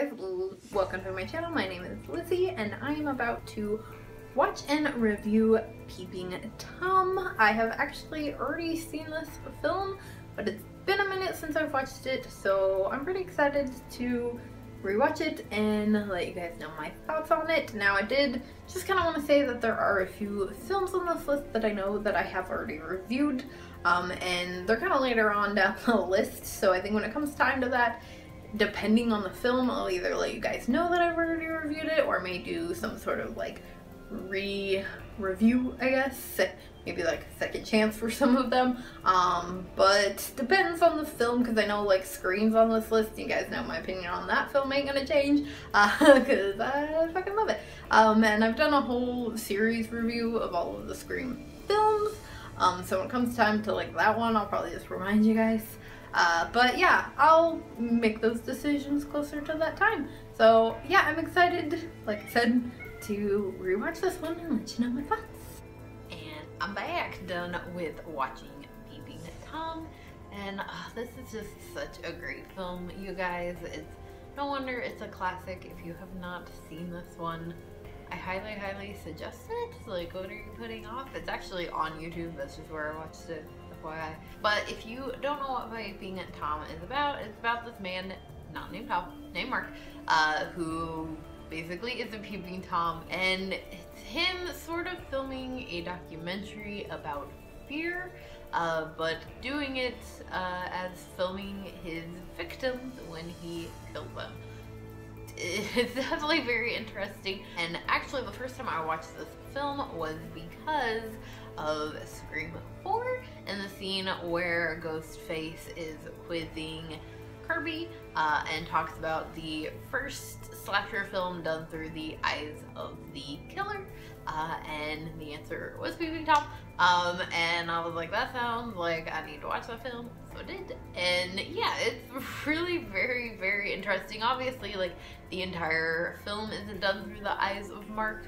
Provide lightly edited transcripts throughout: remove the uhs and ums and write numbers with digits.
guys, welcome to my channel. My name is Lizzie and I am about to watch and review Peeping Tom. I have actually already seen this film, but it's been a minute since I've watched it, so I'm pretty excited to rewatch it and let you guys know my thoughts on it. Now, I did just kind of want to say that there are a few films on this list that I know that I have already reviewed, and they're kind of later on down the list, so I think when it comes time to that, depending on the film, I'll either let you guys know that I've already reviewed it or may do some sort of like re-review, I guess. Maybe like a second chance for some of them. But depends on the film, because I know like Scream's on this list. You guys know my opinion on that film ain't gonna change, because I fucking love it. And I've done a whole series review of all of the Scream films. So when it comes time to like that one, I'll probably just remind you guys. But yeah, I'll make those decisions closer to that time. So yeah, I'm excited, like I said, to rewatch this one and let you know my thoughts. And I'm back, done with watching Peeping Tom, and this is just such a great film, you guys. It's no wonder it's a classic. If you have not seen this one, I highly suggest it. Like, what are you putting off? It's actually on YouTube. That's just where I watched it. But if you don't know what Peeping Tom is about, it's about this man, not named Tom, named Mark, who basically is a peeping Tom, and it's him sort of filming a documentary about fear, but doing it as filming his victims when he killed them. It's definitely very interesting, and actually the first time I watched this film was because of Scream 4 and the scene where Ghostface is quizzing Kirby and talks about the first slasher film done through the eyes of the killer, and the answer was Peeping Tom, and I was like, that sounds like I need to watch that film, so I did. And yeah, it's really very interesting. Obviously, like, the entire film isn't done through the eyes of Mark,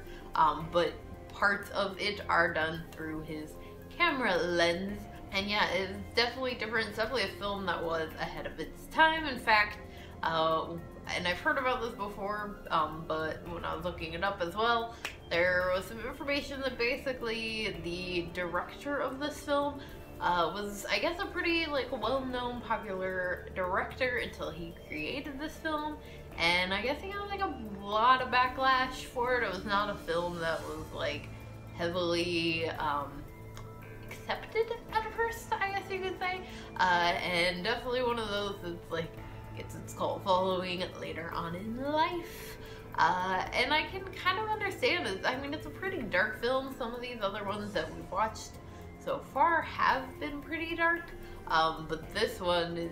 but parts of it are done through his camera lens. And yeah, it's definitely different. It's definitely a film that was ahead of its time. In fact, and I've heard about this before, but when I was looking it up as well, there was some information that basically the director of this film was, I guess, a pretty like well-known popular director until he created this film. And I guess he got like a lot of backlash for it. It was not a film that was like heavily accepted at first, I guess you could say. And definitely one of those that's like gets its cult following later on in life. And I can kind of understand it. I mean, it's a pretty dark film. Some of these other ones that we've watched so far have been pretty dark. But this one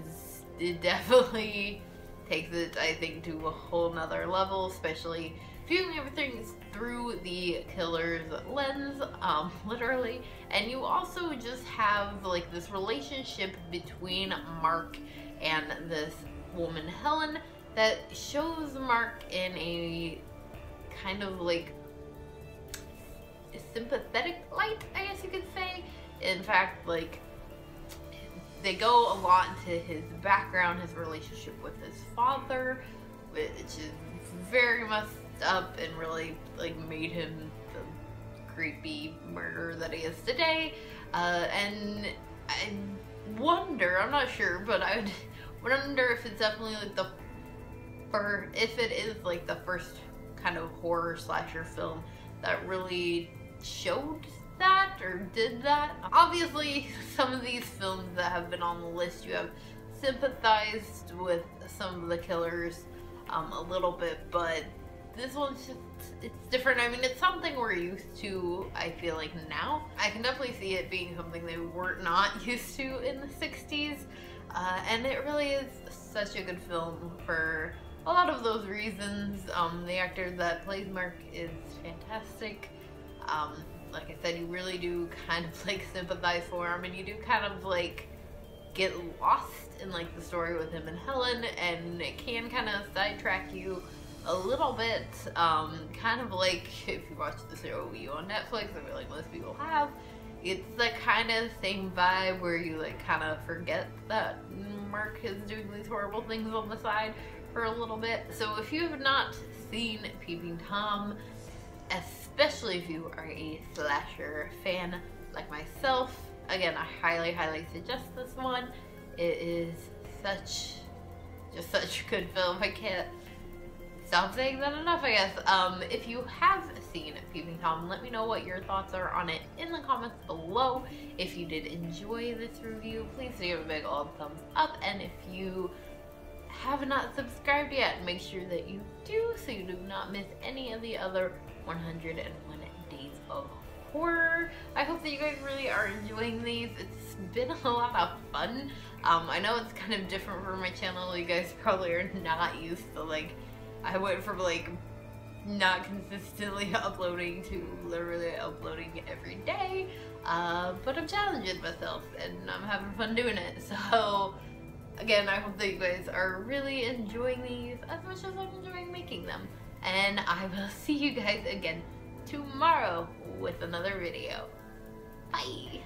it definitely takes it, I think, to a whole nother level, especially viewing everything through the killer's lens, literally. And you also just have like this relationship between Mark and this woman, Helen, that shows Mark in a kind of like sympathetic light, I guess you could say. In fact, like, they go a lot into his background, his relationship with his father, which is very messed up and really like made him the creepy murderer that he is today. And I wonder, I'm not sure, but I would wonder if it's definitely like if it is like the first kind of horror slasher film that really showed that or did that. Obviously, some of these films that have been on the list, you have sympathized with some of the killers a little bit, but this one's just, it's different. I mean, it's something we're used to, I feel like, now. I can definitely see it being something they were not used to in the 60s, and it really is such a good film for a lot of those reasons. The actor that plays Mark is fantastic. Like I said, you really do kind of like sympathize for him, and you do kind of like get lost in like the story with him and Helen, and it can kind of sidetrack you a little bit, kind of like if you watch the show You on Netflix, I feel like most people have. It's the kind of same vibe where you like kind of forget that Mark is doing these horrible things on the side for a little bit. So if you have not seen Peeping Tom, especially if you are a slasher fan like myself, again, I highly suggest this one. It is such a good film. I can't stop saying that enough, I guess. If you have seen Peeping Tom, let me know what your thoughts are on it in the comments below. If you did enjoy this review, please give it a big old thumbs up, and if you have not subscribed yet, make sure that you do so you do not miss any of the other 101 Days of Horror. I hope that you guys really are enjoying these. It's been a lot of fun. I know it's kind of different for my channel. You guys probably are not used to, like, I went from like not consistently uploading to literally uploading every day, but I'm challenging myself and I'm having fun doing it. So again, I hope that you guys are really enjoying these as much as I'm enjoying making them, and I will see you guys again tomorrow with another video. Bye!